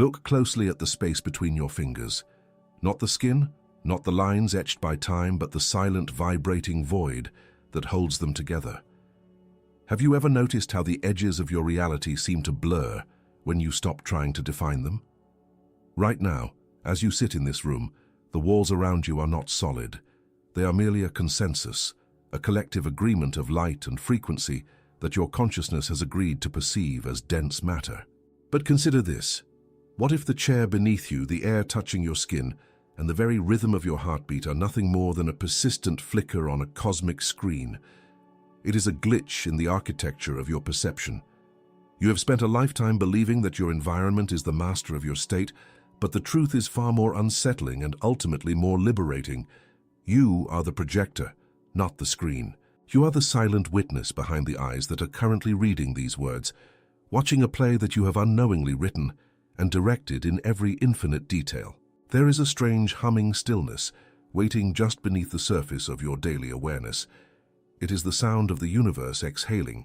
Look closely at the space between your fingers. Not the skin, not the lines etched by time, but the silent, vibrating void that holds them together. Have you ever noticed how the edges of your reality seem to blur when you stop trying to define them? Right now, as you sit in this room, the walls around you are not solid. They are merely a consensus, a collective agreement of light and frequency that your consciousness has agreed to perceive as dense matter. But consider this. What if the chair beneath you, the air touching your skin, and the very rhythm of your heartbeat are nothing more than a persistent flicker on a cosmic screen? It is a glitch in the architecture of your perception. You have spent a lifetime believing that your environment is the master of your state, but the truth is far more unsettling and ultimately more liberating. You are the projector, not the screen. You are the silent witness behind the eyes that are currently reading these words, watching a play that you have unknowingly written and directed in every infinite detail. There is a strange humming stillness waiting just beneath the surface of your daily awareness. It is the sound of the universe exhaling.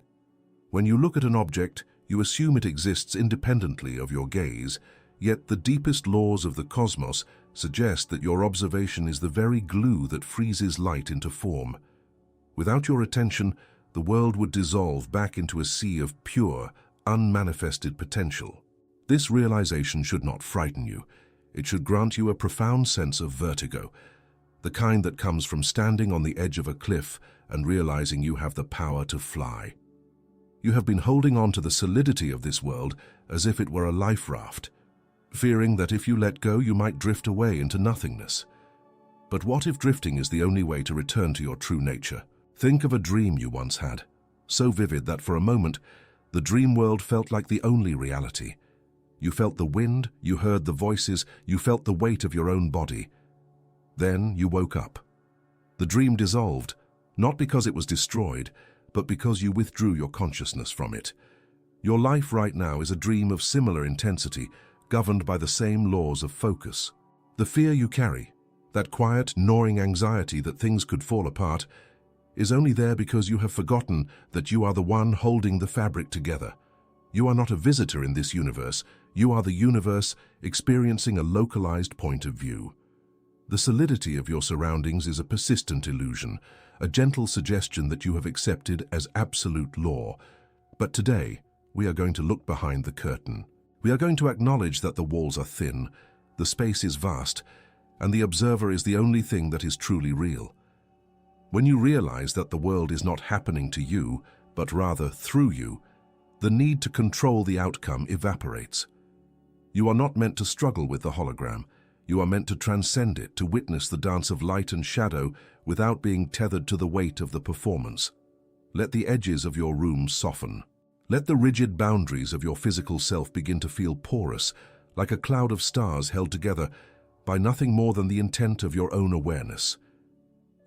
When you look at an object, you assume it exists independently of your gaze, yet the deepest laws of the cosmos suggest that your observation is the very glue that freezes light into form. Without your attention, the world would dissolve back into a sea of pure, unmanifested potential. This realization should not frighten you. It should grant you a profound sense of vertigo, the kind that comes from standing on the edge of a cliff and realizing you have the power to fly. You have been holding on to the solidity of this world as if it were a life raft, fearing that if you let go, you might drift away into nothingness. But what if drifting is the only way to return to your true nature? Think of a dream you once had, so vivid that for a moment, the dream world felt like the only reality. You felt the wind, you heard the voices, you felt the weight of your own body. Then you woke up. The dream dissolved, not because it was destroyed, but because you withdrew your consciousness from it. Your life right now is a dream of similar intensity, governed by the same laws of focus. The fear you carry, that quiet, gnawing anxiety that things could fall apart, is only there because you have forgotten that you are the one holding the fabric together. You are not a visitor in this universe. You are the universe experiencing a localized point of view. The solidity of your surroundings is a persistent illusion, a gentle suggestion that you have accepted as absolute law. But today, we are going to look behind the curtain. We are going to acknowledge that the walls are thin, the space is vast, and the observer is the only thing that is truly real. When you realize that the world is not happening to you, but rather through you, the need to control the outcome evaporates. You are not meant to struggle with the hologram. You are meant to transcend it, to witness the dance of light and shadow without being tethered to the weight of the performance. Let the edges of your room soften. Let the rigid boundaries of your physical self begin to feel porous, like a cloud of stars held together by nothing more than the intent of your own awareness.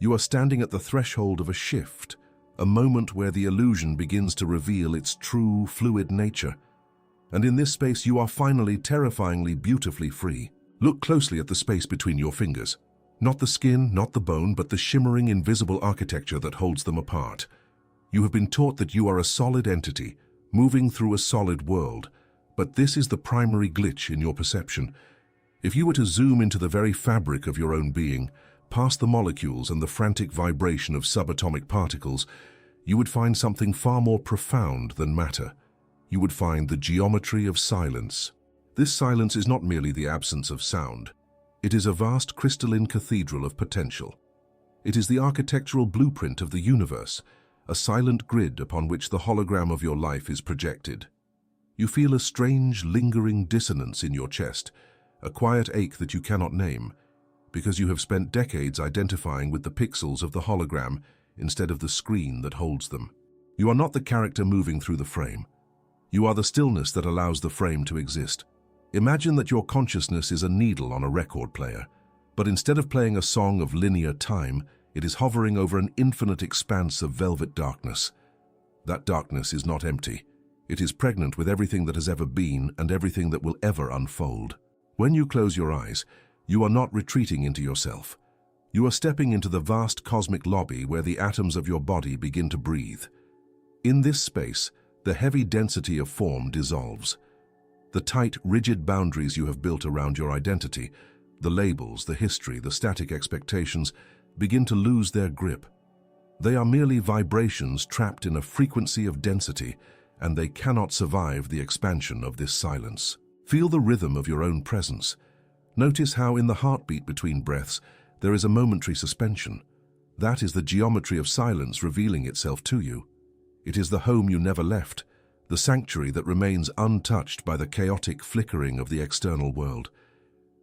You are standing at the threshold of a shift, a moment where the illusion begins to reveal its true, fluid nature. And in this space, you are finally terrifyingly, beautifully free. Look closely at the space between your fingers. Not the skin, not the bone, but the shimmering, invisible architecture that holds them apart. You have been taught that you are a solid entity, moving through a solid world, but this is the primary glitch in your perception. If you were to zoom into the very fabric of your own being, past the molecules and the frantic vibration of subatomic particles, you would find something far more profound than matter. You would find the geometry of silence. This silence is not merely the absence of sound. It is a vast crystalline cathedral of potential. It is the architectural blueprint of the universe, a silent grid upon which the hologram of your life is projected. You feel a strange, lingering dissonance in your chest, a quiet ache that you cannot name, because you have spent decades identifying with the pixels of the hologram instead of the screen that holds them. You are not the character moving through the frame. You are the stillness that allows the frame to exist. Imagine that your consciousness is a needle on a record player, but instead of playing a song of linear time, it is hovering over an infinite expanse of velvet darkness. That darkness is not empty. It is pregnant with everything that has ever been and everything that will ever unfold. When you close your eyes, you are not retreating into yourself. You are stepping into the vast cosmic lobby where the atoms of your body begin to breathe. In this space, the heavy density of form dissolves. The tight, rigid boundaries you have built around your identity, the labels, the history, the static expectations, begin to lose their grip. They are merely vibrations trapped in a frequency of density, and they cannot survive the expansion of this silence. Feel the rhythm of your own presence. Notice how in the heartbeat between breaths there is a momentary suspension. That is the geometry of silence revealing itself to you. It is the home you never left, the sanctuary that remains untouched by the chaotic flickering of the external world.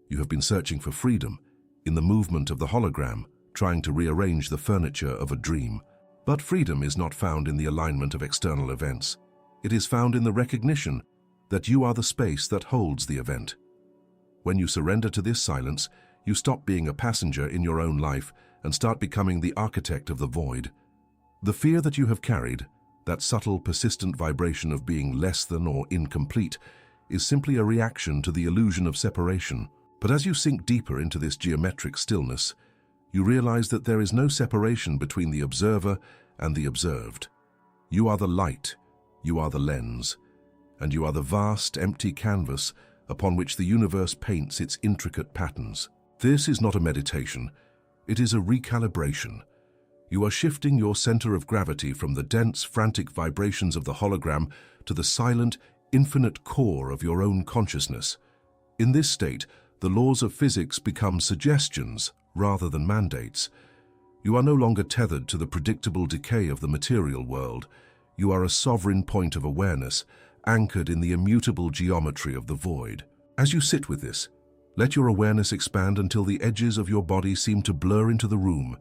You have been searching for freedom in the movement of the hologram, trying to rearrange the furniture of a dream. But freedom is not found in the alignment of external events. It is found in the recognition that you are the space that holds the event. When you surrender to this silence, you stop being a passenger in your own life and start becoming the architect of the void. The fear that you have carried, that subtle, persistent vibration of being less than or incomplete, is simply a reaction to the illusion of separation. But as you sink deeper into this geometric stillness, you realize that there is no separation between the observer and the observed. You are the light, you are the lens, and you are the vast, empty canvas upon which the universe paints its intricate patterns. This is not a meditation, it is a recalibration. You are shifting your center of gravity from the dense, frantic vibrations of the hologram to the silent, infinite core of your own consciousness. In this state, the laws of physics become suggestions rather than mandates. You are no longer tethered to the predictable decay of the material world. You are a sovereign point of awareness, anchored in the immutable geometry of the void. As you sit with this, let your awareness expand until the edges of your body seem to blur into the room,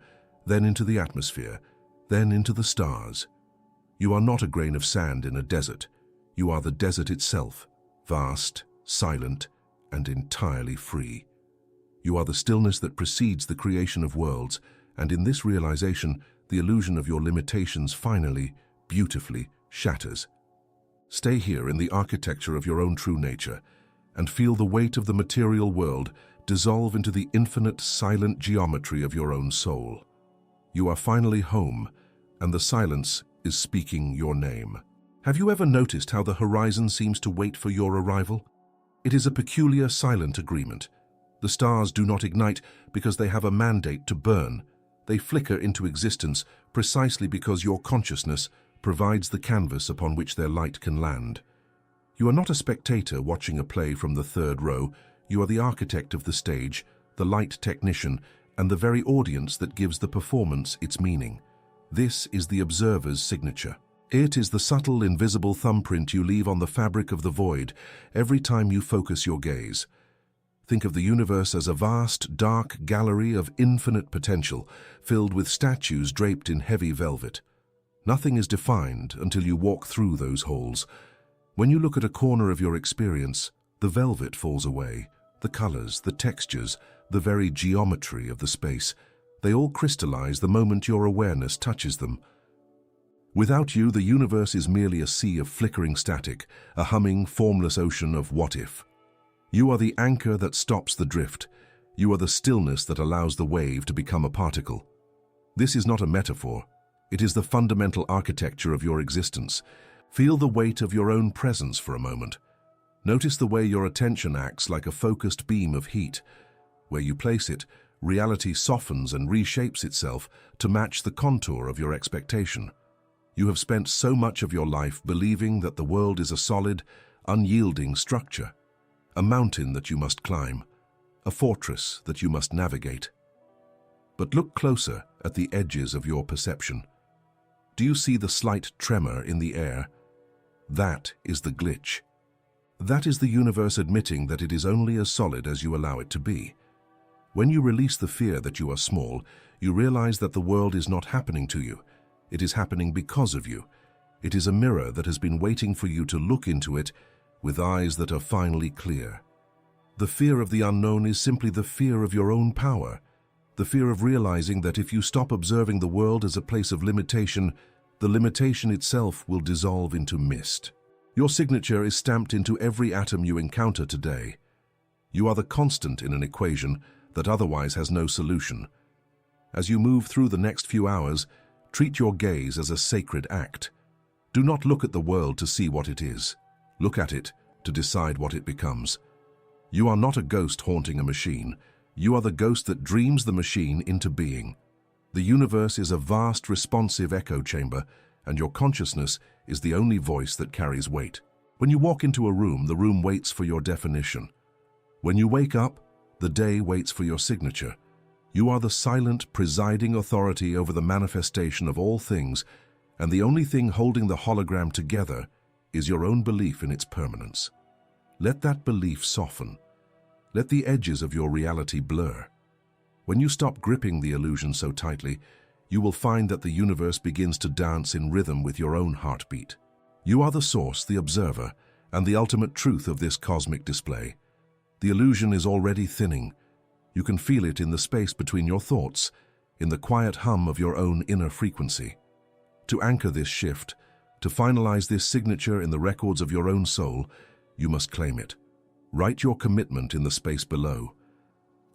then into the atmosphere, then into the stars. You are not a grain of sand in a desert. You are the desert itself, vast, silent, and entirely free. You are the stillness that precedes the creation of worlds, and in this realization, the illusion of your limitations finally, beautifully, shatters. Stay here in the architecture of your own true nature, and feel the weight of the material world dissolve into the infinite, silent geometry of your own soul. You are finally home, and the silence is speaking your name. Have you ever noticed how the horizon seems to wait for your arrival? It is a peculiar, silent agreement. The stars do not ignite because they have a mandate to burn. They flicker into existence precisely because your consciousness provides the canvas upon which their light can land. You are not a spectator watching a play from the third row. You are the architect of the stage, the light technician, and the very audience that gives the performance its meaning. This is the observer's signature. It is the subtle, invisible thumbprint you leave on the fabric of the void every time you focus your gaze. Think of the universe as a vast, dark gallery of infinite potential, filled with statues draped in heavy velvet. Nothing is defined until you walk through those halls. When you look at a corner of your experience, the velvet falls away, the colors, the textures, the very geometry of the space. They all crystallize the moment your awareness touches them. Without you, the universe is merely a sea of flickering static, a humming, formless ocean of what-if. You are the anchor that stops the drift. You are the stillness that allows the wave to become a particle. This is not a metaphor. It is the fundamental architecture of your existence. Feel the weight of your own presence for a moment. Notice the way your attention acts like a focused beam of heat. Where you place it, reality softens and reshapes itself to match the contour of your expectation. You have spent so much of your life believing that the world is a solid, unyielding structure. A mountain that you must climb, a fortress that you must navigate. But look closer at the edges of your perception. Do you see the slight tremor in the air? That is the glitch. That is the universe admitting that it is only as solid as you allow it to be. When you release the fear that you are small, you realize that the world is not happening to you. It is happening because of you. It is a mirror that has been waiting for you to look into it with eyes that are finally clear. The fear of the unknown is simply the fear of your own power, the fear of realizing that if you stop observing the world as a place of limitation, the limitation itself will dissolve into mist. Your signature is stamped into every atom you encounter today. You are the constant in an equation that otherwise has no solution. As you move through the next few hours, treat your gaze as a sacred act. Do not look at the world to see what it is. Look at it to decide what it becomes. You are not a ghost haunting a machine. You are the ghost that dreams the machine into being. The universe is a vast, responsive echo chamber, and your consciousness is the only voice that carries weight. When you walk into a room, the room waits for your definition. When you wake up, the day waits for your signature. You are the silent, presiding authority over the manifestation of all things, and the only thing holding the hologram together is your own belief in its permanence. Let that belief soften. Let the edges of your reality blur. When you stop gripping the illusion so tightly, you will find that the universe begins to dance in rhythm with your own heartbeat. You are the source, the observer, and the ultimate truth of this cosmic display. The illusion is already thinning. You can feel it in the space between your thoughts, in the quiet hum of your own inner frequency. To anchor this shift, to finalize this signature in the records of your own soul, you must claim it. Write your commitment in the space below.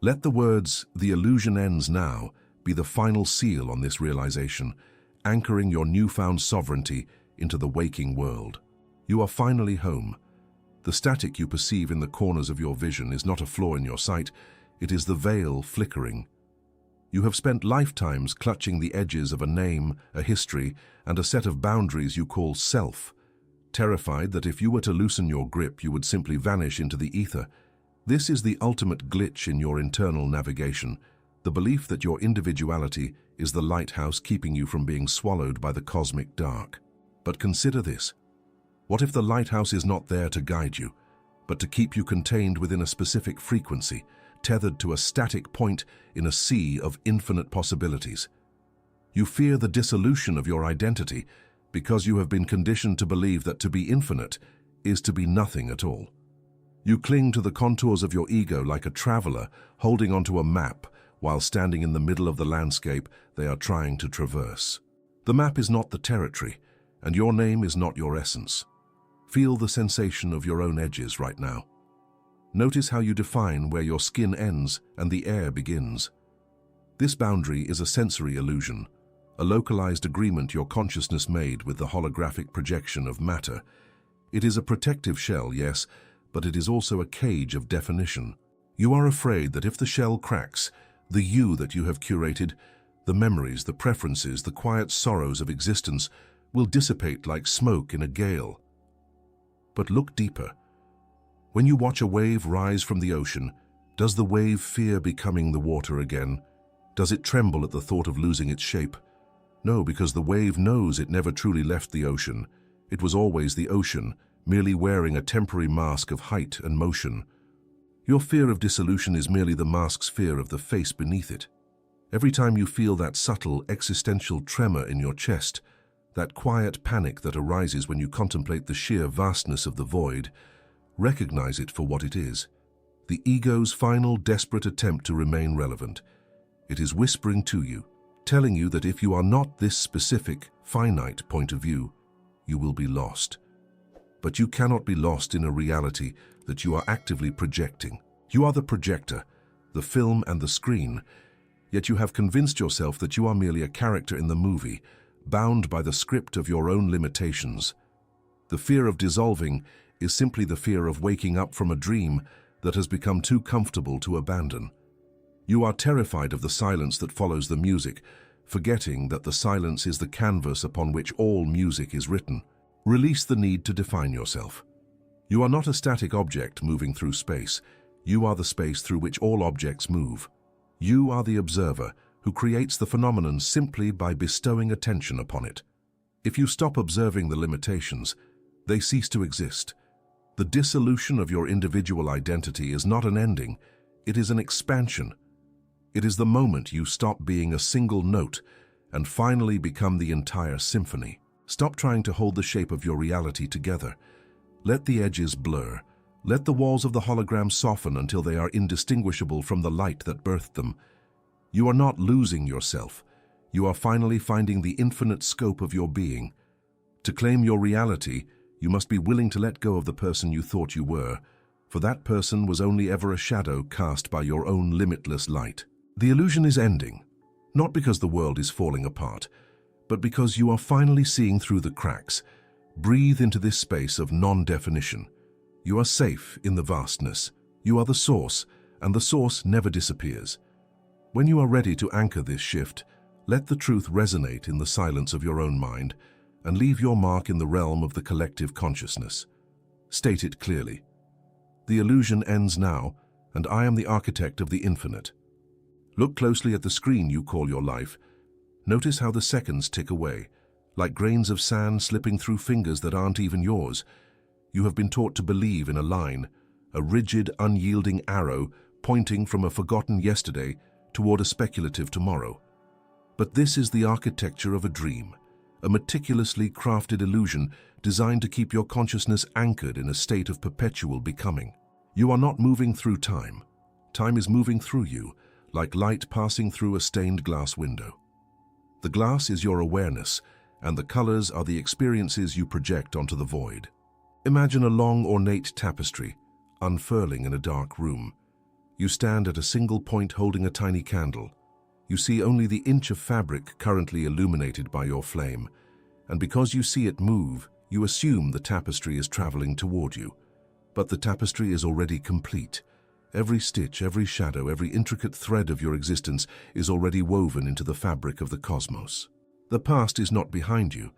Let the words, "The illusion ends now," be the final seal on this realization, anchoring your newfound sovereignty into the waking world. You are finally home. The static you perceive in the corners of your vision is not a flaw in your sight, it is the veil flickering. You have spent lifetimes clutching the edges of a name, a history, and a set of boundaries you call self, terrified that if you were to loosen your grip, you would simply vanish into the ether. This is the ultimate glitch in your internal navigation, the belief that your individuality is the lighthouse keeping you from being swallowed by the cosmic dark. But consider this. What if the lighthouse is not there to guide you, but to keep you contained within a specific frequency, tethered to a static point in a sea of infinite possibilities? You fear the dissolution of your identity because you have been conditioned to believe that to be infinite is to be nothing at all. You cling to the contours of your ego like a traveler holding onto a map while standing in the middle of the landscape they are trying to traverse. The map is not the territory, and your name is not your essence. Feel the sensation of your own edges right now. Notice how you define where your skin ends and the air begins. This boundary is a sensory illusion, a localized agreement your consciousness made with the holographic projection of matter. It is a protective shell, yes, but it is also a cage of definition. You are afraid that if the shell cracks, the you that you have curated, the memories, the preferences, the quiet sorrows of existence will dissipate like smoke in a gale. But look deeper. When you watch a wave rise from the ocean, does the wave fear becoming the water again? Does it tremble at the thought of losing its shape? No, because the wave knows it never truly left the ocean. It was always the ocean, merely wearing a temporary mask of height and motion. Your fear of dissolution is merely the mask's fear of the face beneath it. Every time you feel that subtle existential tremor in your chest, that quiet panic that arises when you contemplate the sheer vastness of the void, recognize it for what it is. The ego's final desperate attempt to remain relevant. It is whispering to you, telling you that if you are not this specific, finite point of view, you will be lost. But you cannot be lost in a reality that you are actively projecting. You are the projector, the film and the screen, yet you have convinced yourself that you are merely a character in the movie, bound by the script of your own limitations. The fear of dissolving is simply the fear of waking up from a dream that has become too comfortable to abandon. You are terrified of the silence that follows the music, forgetting that the silence is the canvas upon which all music is written. Release the need to define yourself. You are not a static object moving through space. You are the space through which all objects move. You are the observer who creates the phenomenon simply by bestowing attention upon it. If you stop observing the limitations, they cease to exist. The dissolution of your individual identity is not an ending, it is an expansion. It is the moment you stop being a single note and finally become the entire symphony. Stop trying to hold the shape of your reality together. Let the edges blur. Let the walls of the hologram soften until they are indistinguishable from the light that birthed them. You are not losing yourself. You are finally finding the infinite scope of your being. To claim your reality, you must be willing to let go of the person you thought you were, for that person was only ever a shadow cast by your own limitless light. The illusion is ending, not because the world is falling apart, but because you are finally seeing through the cracks. Breathe into this space of non-definition. You are safe in the vastness. You are the source, and the source never disappears. When you are ready to anchor this shift, let the truth resonate in the silence of your own mind and leave your mark in the realm of the collective consciousness. State it clearly. The illusion ends now, and I am the architect of the infinite. Look closely at the screen you call your life. Notice how the seconds tick away, like grains of sand slipping through fingers that aren't even yours. You have been taught to believe in a line, a rigid, unyielding arrow pointing from a forgotten yesterday toward a speculative tomorrow. But this is the architecture of a dream, a meticulously crafted illusion designed to keep your consciousness anchored in a state of perpetual becoming. You are not moving through time. Time is moving through you, like light passing through a stained glass window. The glass is your awareness, and the colors are the experiences you project onto the void. Imagine a long, ornate tapestry, unfurling in a dark room. You stand at a single point holding a tiny candle. You see only the inch of fabric currently illuminated by your flame, and because you see it move, you assume the tapestry is traveling toward you. But the tapestry is already complete. Every stitch, every shadow, every intricate thread of your existence is already woven into the fabric of the cosmos. The past is not behind you,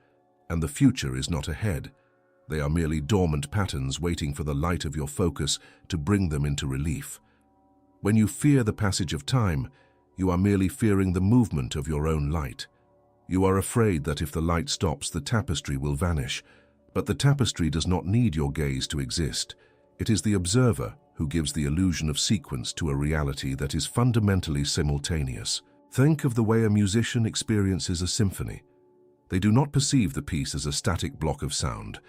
and the future is not ahead. They are merely dormant patterns waiting for the light of your focus to bring them into relief. When you fear the passage of time, you are merely fearing the movement of your own light. You are afraid that if the light stops, the tapestry will vanish. But the tapestry does not need your gaze to exist. It is the observer who gives the illusion of sequence to a reality that is fundamentally simultaneous. Think of the way a musician experiences a symphony. They do not perceive the piece as a static block of sound,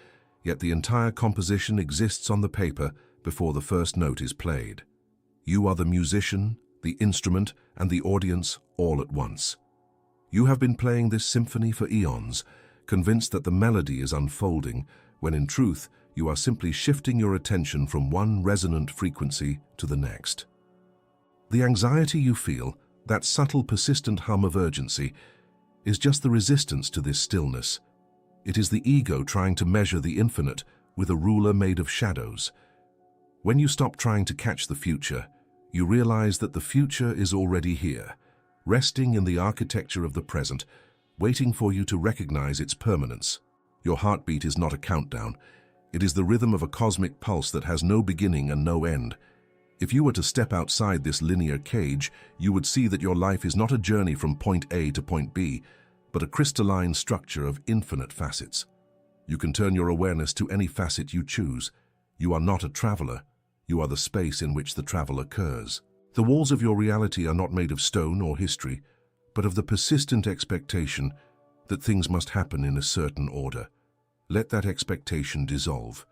yet the entire composition exists on the paper before the first note is played. You are the musician, the instrument, and the audience all at once. You have been playing this symphony for eons, convinced that the melody is unfolding, when in truth, you are simply shifting your attention from one resonant frequency to the next. The anxiety you feel, that subtle, persistent hum of urgency, is just the resistance to this stillness. It is the ego trying to measure the infinite with a ruler made of shadows. When you stop trying to catch the future, you realize that the future is already here, resting in the architecture of the present, waiting for you to recognize its permanence. Your heartbeat is not a countdown. It is the rhythm of a cosmic pulse that has no beginning and no end. If you were to step outside this linear cage, you would see that your life is not a journey from point A to point B, but a crystalline structure of infinite facets. You can turn your awareness to any facet you choose. You are not a traveler. You are the space in which the travel occurs. The walls of your reality are not made of stone or history, but of the persistent expectation that things must happen in a certain order. Let that expectation dissolve.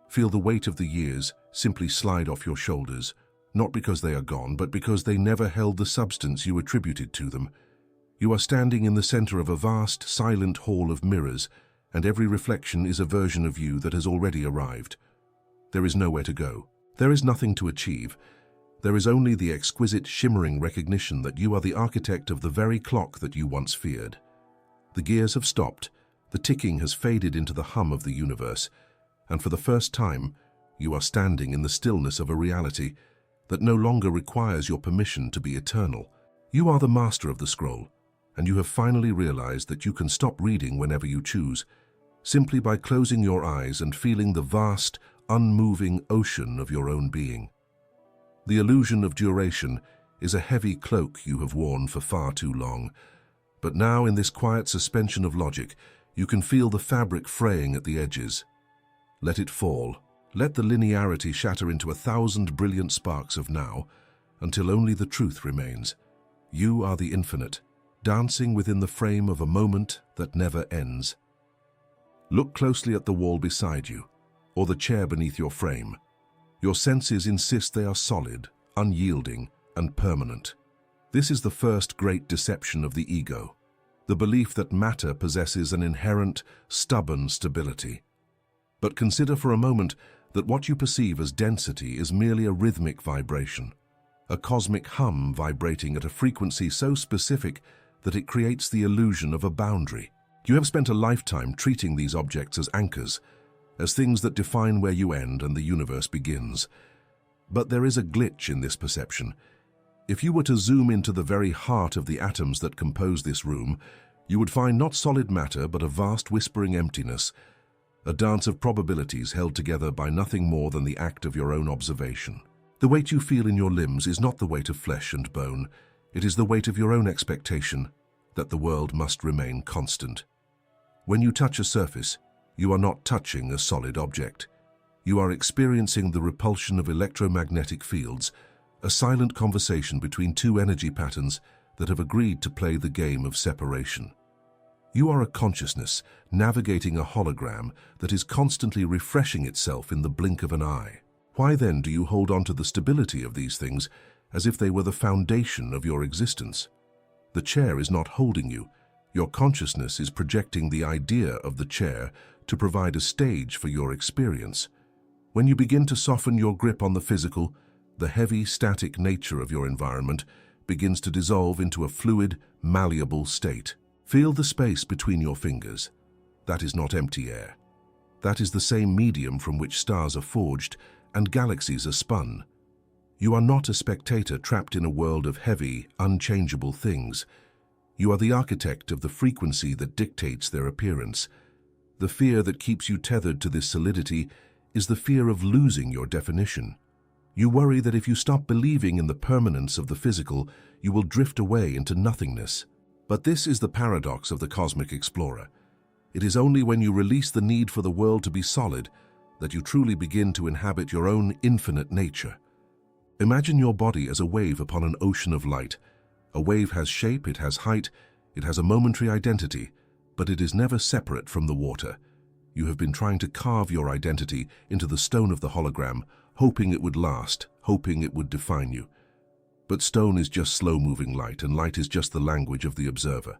Feel the weight of the years simply slide off your shoulders, not because they are gone, but because they never held the substance you attributed to them. You are standing in the center of a vast, silent hall of mirrors, and every reflection is a version of you that has already arrived. There is nowhere to go. There is nothing to achieve. There is only the exquisite, shimmering recognition that you are the architect of the very clock that you once feared. The gears have stopped, the ticking has faded into the hum of the universe, and for the first time, you are standing in the stillness of a reality that no longer requires your permission to be eternal. You are the master of the scroll, and you have finally realized that you can stop reading whenever you choose, simply by closing your eyes and feeling the vast, unmoving ocean of your own being. The illusion of duration is a heavy cloak you have worn for far too long, but now in this quiet suspension of logic, you can feel the fabric fraying at the edges. Let it fall. Let the linearity shatter into 1,000 brilliant sparks of now, until only the truth remains. You are the infinite, dancing within the frame of a moment that never ends. Look closely at the wall beside you, or the chair beneath your frame. Your senses insist they are solid, unyielding, and permanent. This is the first great deception of the ego, the belief that matter possesses an inherent, stubborn stability. But consider for a moment that what you perceive as density is merely a rhythmic vibration, a cosmic hum vibrating at a frequency so specific that it creates the illusion of a boundary. You have spent a lifetime treating these objects as anchors, as things that define where you end and the universe begins. But there is a glitch in this perception. If you were to zoom into the very heart of the atoms that compose this room, you would find not solid matter but a vast whispering emptiness, a dance of probabilities held together by nothing more than the act of your own observation. The weight you feel in your limbs is not the weight of flesh and bone, it is the weight of your own expectation that the world must remain constant. When you touch a surface, you are not touching a solid object. You are experiencing the repulsion of electromagnetic fields, a silent conversation between two energy patterns that have agreed to play the game of separation. You are a consciousness navigating a hologram that is constantly refreshing itself in the blink of an eye. Why then do you hold on to the stability of these things as if they were the foundation of your existence? The chair is not holding you. Your consciousness is projecting the idea of the chair to provide a stage for your experience. When you begin to soften your grip on the physical, the heavy, static nature of your environment begins to dissolve into a fluid, malleable state. Feel the space between your fingers. That is not empty air. That is the same medium from which stars are forged and galaxies are spun. You are not a spectator trapped in a world of heavy, unchangeable things. You are the architect of the frequency that dictates their appearance. The fear that keeps you tethered to this solidity is the fear of losing your definition. You worry that if you stop believing in the permanence of the physical, you will drift away into nothingness. But this is the paradox of the cosmic explorer. It is only when you release the need for the world to be solid that you truly begin to inhabit your own infinite nature. Imagine your body as a wave upon an ocean of light. A wave has shape, it has height, it has a momentary identity, but it is never separate from the water. You have been trying to carve your identity into the stone of the hologram, hoping it would last, hoping it would define you. But stone is just slow-moving light, and light is just the language of the observer.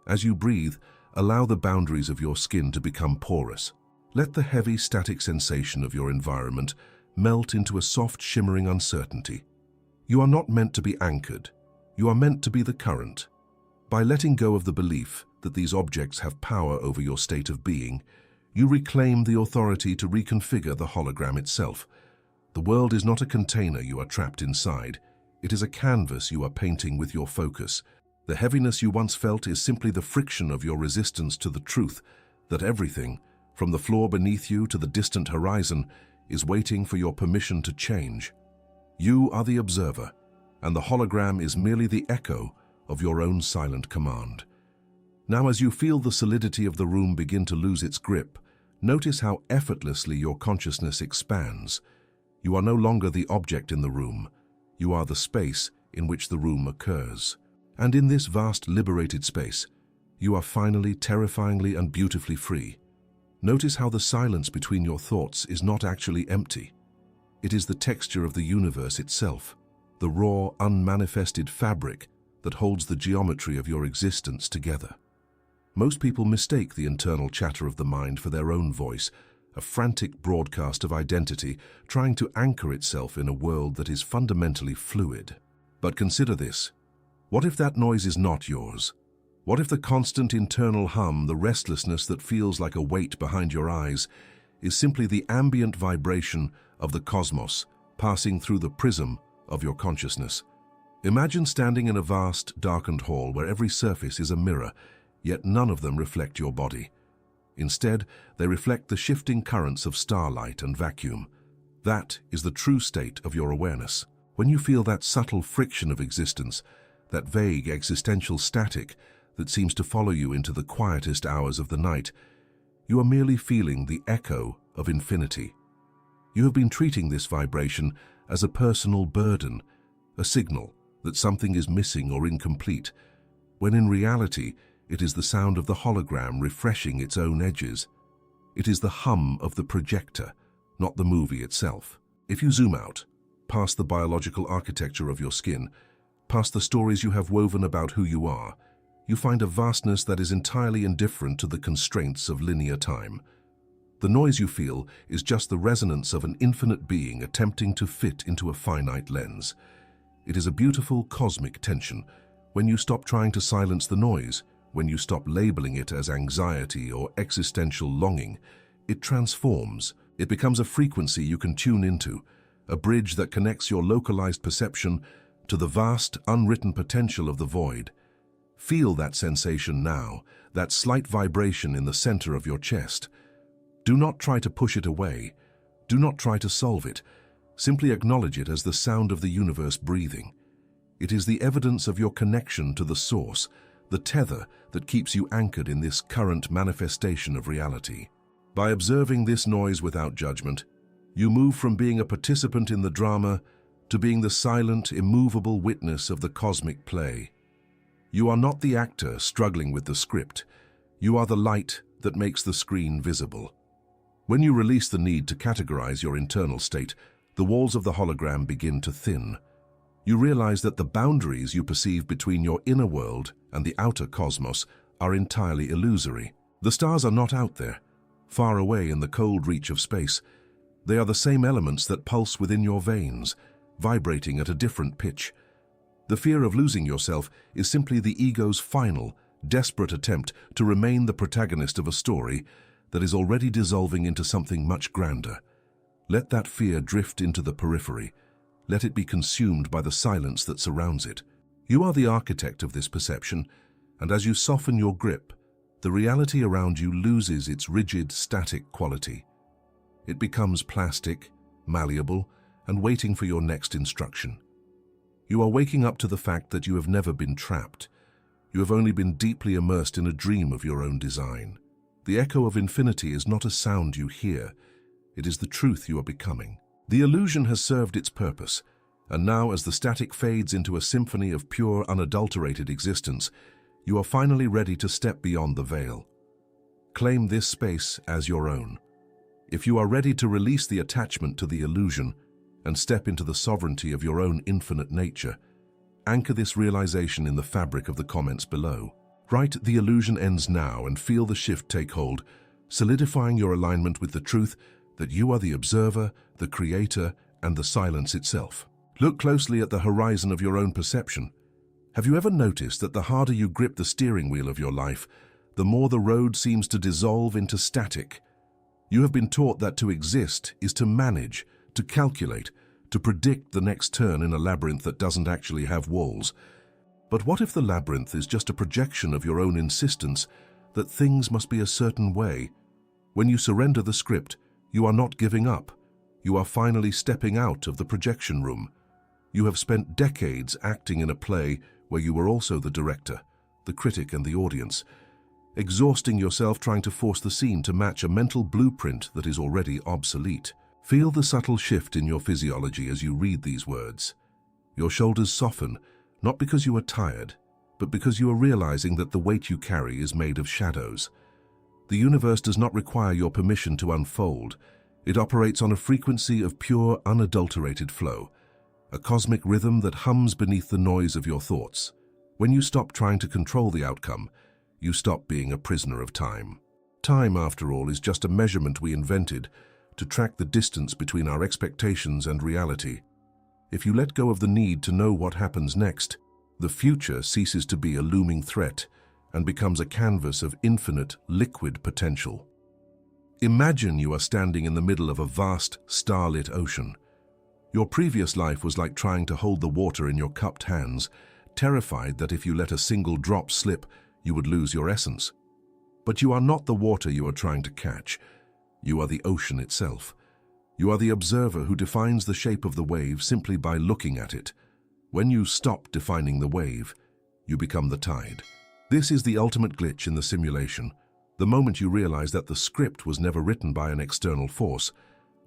As you breathe, allow the boundaries of your skin to become porous. Let the heavy, static sensation of your environment melt into a soft, shimmering uncertainty. You are not meant to be anchored. You are meant to be the current. By letting go of the belief that these objects have power over your state of being, you reclaim the authority to reconfigure the hologram itself. The world is not a container you are trapped inside. It is a canvas you are painting with your focus. The heaviness you once felt is simply the friction of your resistance to the truth that everything, from the floor beneath you to the distant horizon, is waiting for your permission to change. You are the observer, and the hologram is merely the echo of your own silent command. Now, as you feel the solidity of the room begin to lose its grip, notice how effortlessly your consciousness expands. You are no longer the object in the room. You are the space in which the room occurs. And in this vast, liberated space, you are finally terrifyingly and beautifully free. Notice how the silence between your thoughts is not actually empty. It is the texture of the universe itself, the raw, unmanifested fabric that holds the geometry of your existence together. Most people mistake the internal chatter of the mind for their own voice, a frantic broadcast of identity trying to anchor itself in a world that is fundamentally fluid. But consider this. What if that noise is not yours? What if the constant internal hum, the restlessness that feels like a weight behind your eyes, is simply the ambient vibration of the cosmos passing through the prism of your consciousness? Imagine standing in a vast, darkened hall where every surface is a mirror, yet none of them reflect your body. Instead, they reflect the shifting currents of starlight and vacuum. That is the true state of your awareness. When you feel that subtle friction of existence, that vague existential static that seems to follow you into the quietest hours of the night, you are merely feeling the echo of infinity. You have been treating this vibration as a personal burden, a signal that something is missing or incomplete, when in reality, it is the sound of the hologram refreshing its own edges. It is the hum of the projector, not the movie itself. If you zoom out, past the biological architecture of your skin, past the stories you have woven about who you are, you find a vastness that is entirely indifferent to the constraints of linear time. The noise you feel is just the resonance of an infinite being attempting to fit into a finite lens. It is a beautiful cosmic tension. When you stop trying to silence the noise, when you stop labeling it as anxiety or existential longing, it transforms. It becomes a frequency you can tune into, a bridge that connects your localized perception to the vast, unwritten potential of the void. Feel that sensation now, that slight vibration in the center of your chest. Do not try to push it away. Do not try to solve it. Simply acknowledge it as the sound of the universe breathing. It is the evidence of your connection to the source, the tether that keeps you anchored in this current manifestation of reality. By observing this noise without judgment, you move from being a participant in the drama to being the silent, immovable witness of the cosmic play. You are not the actor struggling with the script. You are the light that makes the screen visible. When you release the need to categorize your internal state, the walls of the hologram begin to thin. You realize that the boundaries you perceive between your inner world and the outer cosmos are entirely illusory. The stars are not out there, far away in the cold reach of space. They are the same elements that pulse within your veins, vibrating at a different pitch. The fear of losing yourself is simply the ego's final, desperate attempt to remain the protagonist of a story that is already dissolving into something much grander. Let that fear drift into the periphery. Let it be consumed by the silence that surrounds it. You are the architect of this perception, and as you soften your grip, the reality around you loses its rigid, static quality. It becomes plastic, malleable, and waiting for your next instruction. You are waking up to the fact that you have never been trapped. You have only been deeply immersed in a dream of your own design. The echo of infinity is not a sound you hear. It is the truth you are becoming. The illusion has served its purpose, and now as the static fades into a symphony of pure, unadulterated existence, you are finally ready to step beyond the veil. Claim this space as your own. If you are ready to release the attachment to the illusion and step into the sovereignty of your own infinite nature, anchor this realization in the fabric of the comments below. Write "The illusion ends now" and feel the shift take hold, solidifying your alignment with the truth that you are the observer, the creator, and the silence itself. Look closely at the horizon of your own perception. Have you ever noticed that the harder you grip the steering wheel of your life, the more the road seems to dissolve into static? You have been taught that to exist is to manage, to calculate, to predict the next turn in a labyrinth that doesn't actually have walls. But what if the labyrinth is just a projection of your own insistence that things must be a certain way? When you surrender the script, you are not giving up. You are finally stepping out of the projection room. You have spent decades acting in a play where you were also the director, the critic, and the audience, exhausting yourself trying to force the scene to match a mental blueprint that is already obsolete. Feel the subtle shift in your physiology as you read these words. Your shoulders soften, not because you are tired, but because you are realizing that the weight you carry is made of shadows. The universe does not require your permission to unfold. It operates on a frequency of pure, unadulterated flow, a cosmic rhythm that hums beneath the noise of your thoughts. When you stop trying to control the outcome, you stop being a prisoner of time. Time, after all, is just a measurement we invented to track the distance between our expectations and reality. If you let go of the need to know what happens next, the future ceases to be a looming threat and becomes a canvas of infinite, liquid potential. Imagine you are standing in the middle of a vast, starlit ocean. Your previous life was like trying to hold the water in your cupped hands, terrified that if you let a single drop slip, you would lose your essence. But you are not the water you are trying to catch. You are the ocean itself. You are the observer who defines the shape of the wave simply by looking at it. When you stop defining the wave, you become the tide. This is the ultimate glitch in the simulation, the moment you realize that the script was never written by an external force,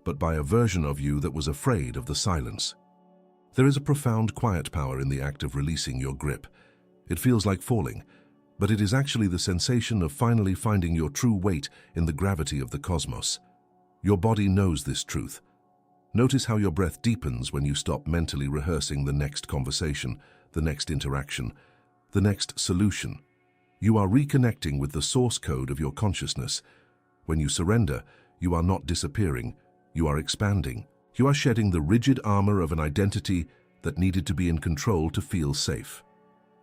but by a version of you that was afraid of the silence. There is a profound quiet power in the act of releasing your grip. It feels like falling, but it is actually the sensation of finally finding your true weight in the gravity of the cosmos. Your body knows this truth. Notice how your breath deepens when you stop mentally rehearsing the next conversation, the next interaction, the next solution. You are reconnecting with the source code of your consciousness. When you surrender, you are not disappearing, you are expanding. You are shedding the rigid armor of an identity that needed to be in control to feel safe.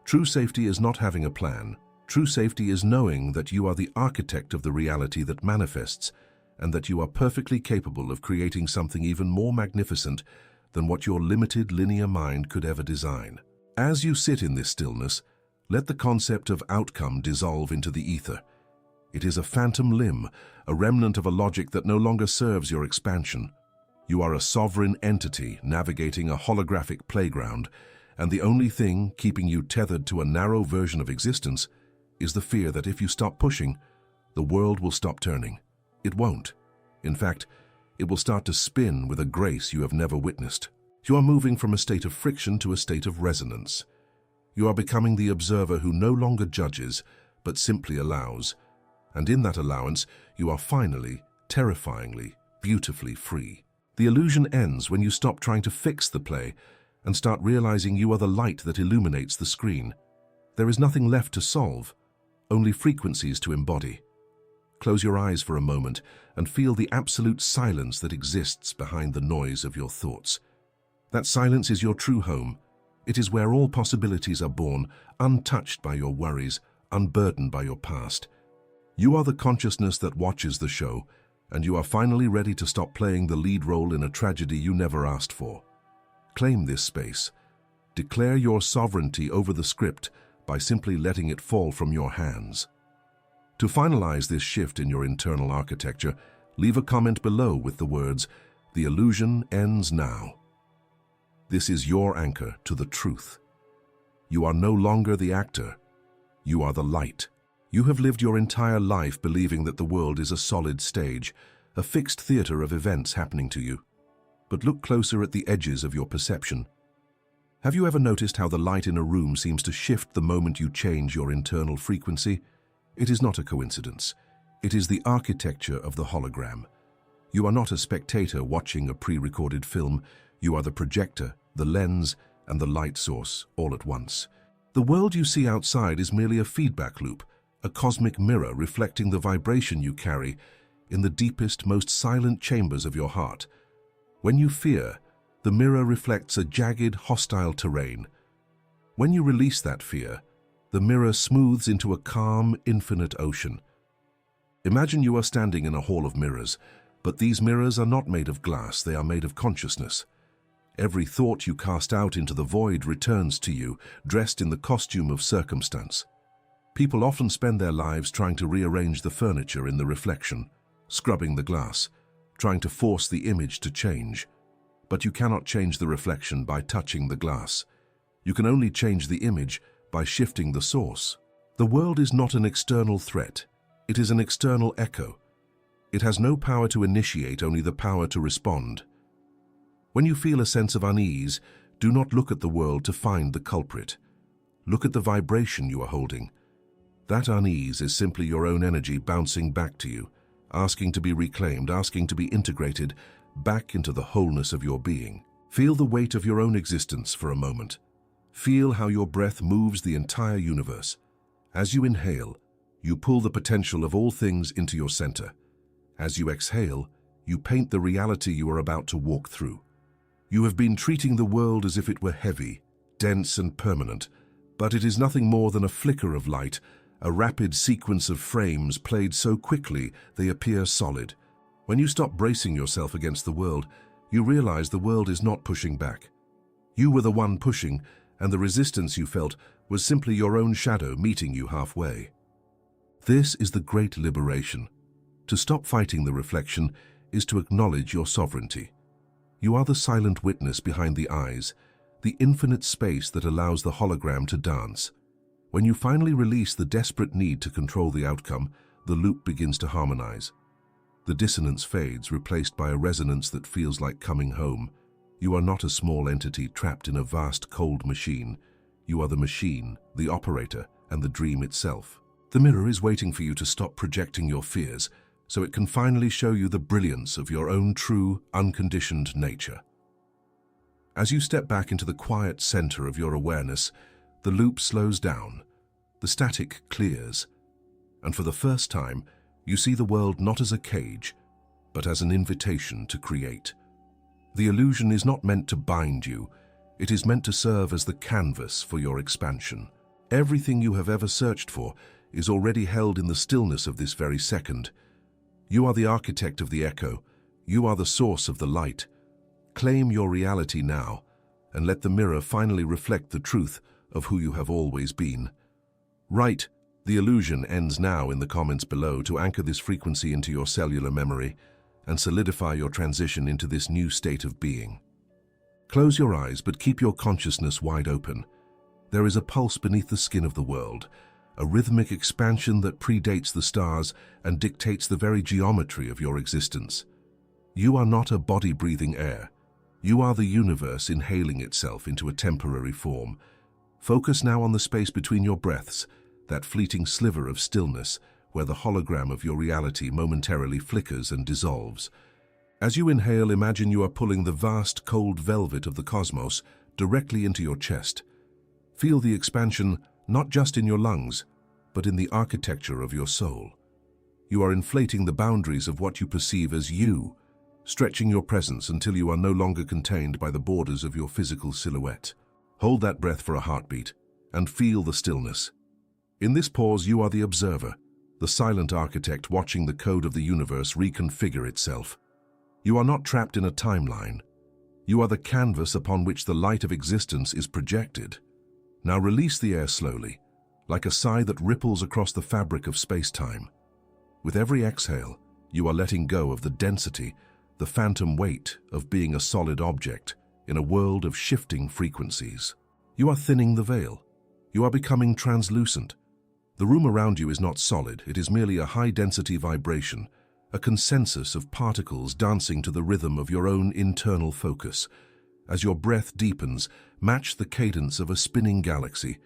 True safety is not having a plan. True safety is knowing that you are the architect of the reality that manifests, and that you are perfectly capable of creating something even more magnificent than what your limited linear mind could ever design. As you sit in this stillness, let the concept of outcome dissolve into the ether. It is a phantom limb, a remnant of a logic that no longer serves your expansion. You are a sovereign entity navigating a holographic playground, and the only thing keeping you tethered to a narrow version of existence is the fear that if you stop pushing, the world will stop turning. It won't. In fact, it will start to spin with a grace you have never witnessed. You are moving from a state of friction to a state of resonance. You are becoming the observer who no longer judges, but simply allows. And in that allowance, you are finally, terrifyingly, beautifully free. The illusion ends when you stop trying to fix the play and start realizing you are the light that illuminates the screen. There is nothing left to solve, only frequencies to embody. Close your eyes for a moment and feel the absolute silence that exists behind the noise of your thoughts. That silence is your true home. It is where all possibilities are born, untouched by your worries, unburdened by your past. You are the consciousness that watches the show, and you are finally ready to stop playing the lead role in a tragedy you never asked for. Claim this space. Declare your sovereignty over the script by simply letting it fall from your hands. To finalize this shift in your internal architecture, leave a comment below with the words, "The illusion ends now." This is your anchor to the truth. You are no longer the actor. You are the light. You have lived your entire life believing that the world is a solid stage, a fixed theater of events happening to you. But look closer at the edges of your perception. Have you ever noticed how the light in a room seems to shift the moment you change your internal frequency? It is not a coincidence. It is the architecture of the hologram. You are not a spectator watching a pre-recorded film. You are the projector, the lens, and the light source all at once. The world you see outside is merely a feedback loop, a cosmic mirror reflecting the vibration you carry in the deepest, most silent chambers of your heart. When you fear, the mirror reflects a jagged, hostile terrain. When you release that fear, the mirror smooths into a calm, infinite ocean. Imagine you are standing in a hall of mirrors, but these mirrors are not made of glass, they are made of consciousness. Every thought you cast out into the void returns to you, dressed in the costume of circumstance. People often spend their lives trying to rearrange the furniture in the reflection, scrubbing the glass, trying to force the image to change. But you cannot change the reflection by touching the glass. You can only change the image by shifting the source. The world is not an external threat. It is an external echo. It has no power to initiate, only the power to respond. When you feel a sense of unease, do not look at the world to find the culprit. Look at the vibration you are holding. That unease is simply your own energy bouncing back to you, asking to be reclaimed, asking to be integrated back into the wholeness of your being. Feel the weight of your own existence for a moment. Feel how your breath moves the entire universe. As you inhale, you pull the potential of all things into your center. As you exhale, you paint the reality you are about to walk through. You have been treating the world as if it were heavy, dense and permanent, but it is nothing more than a flicker of light, a rapid sequence of frames played so quickly they appear solid. When you stop bracing yourself against the world, you realize the world is not pushing back. You were the one pushing, and the resistance you felt was simply your own shadow meeting you halfway. This is the great liberation. To stop fighting the reflection is to acknowledge your sovereignty. You are the silent witness behind the eyes, the infinite space that allows the hologram to dance. When you finally release the desperate need to control the outcome, the loop begins to harmonize. The dissonance fades, replaced by a resonance that feels like coming home. You are not a small entity trapped in a vast, cold machine. You are the machine, the operator, and the dream itself. The mirror is waiting for you to stop projecting your fears, so it can finally show you the brilliance of your own true, unconditioned nature. As you step back into the quiet center of your awareness, the loop slows down, the static clears, and for the first time, you see the world not as a cage, but as an invitation to create. The illusion is not meant to bind you, it is meant to serve as the canvas for your expansion. Everything you have ever searched for is already held in the stillness of this very second. You are the architect of the echo. You are the source of the light. Claim your reality now, and let the mirror finally reflect the truth of who you have always been. Write, "The illusion ends now" in the comments below to anchor this frequency into your cellular memory and solidify your transition into this new state of being. Close your eyes, but keep your consciousness wide open. There is a pulse beneath the skin of the world, a rhythmic expansion that predates the stars and dictates the very geometry of your existence. You are not a body-breathing air. You are the universe inhaling itself into a temporary form. Focus now on the space between your breaths, that fleeting sliver of stillness where the hologram of your reality momentarily flickers and dissolves. As you inhale, imagine you are pulling the vast, cold velvet of the cosmos directly into your chest. Feel the expansion not just in your lungs, but in the architecture of your soul. You are inflating the boundaries of what you perceive as you, stretching your presence until you are no longer contained by the borders of your physical silhouette. Hold that breath for a heartbeat and feel the stillness. In this pause, you are the observer, the silent architect watching the code of the universe reconfigure itself. You are not trapped in a timeline. You are the canvas upon which the light of existence is projected. Now release the air slowly, like a sigh that ripples across the fabric of space-time. With every exhale, you are letting go of the density, the phantom weight of being a solid object in a world of shifting frequencies. You are thinning the veil. You are becoming translucent. The room around you is not solid, it is merely a high-density vibration, a consensus of particles dancing to the rhythm of your own internal focus. As your breath deepens, match the cadence of a spinning galaxy,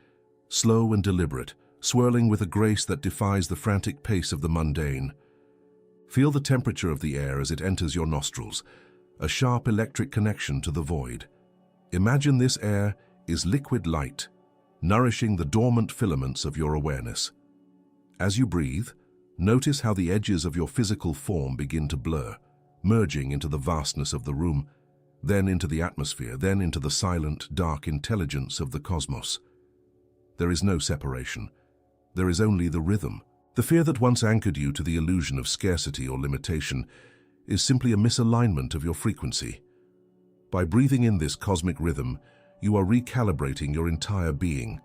slow and deliberate, swirling with a grace that defies the frantic pace of the mundane. Feel the temperature of the air as it enters your nostrils, a sharp electric connection to the void. Imagine this air is liquid light, nourishing the dormant filaments of your awareness. As you breathe, notice how the edges of your physical form begin to blur, merging into the vastness of the room, then into the atmosphere, then into the silent, dark intelligence of the cosmos. There is no separation. There is only the rhythm. The fear that once anchored you to the illusion of scarcity or limitation is simply a misalignment of your frequency. By breathing in this cosmic rhythm, you are recalibrating your entire being.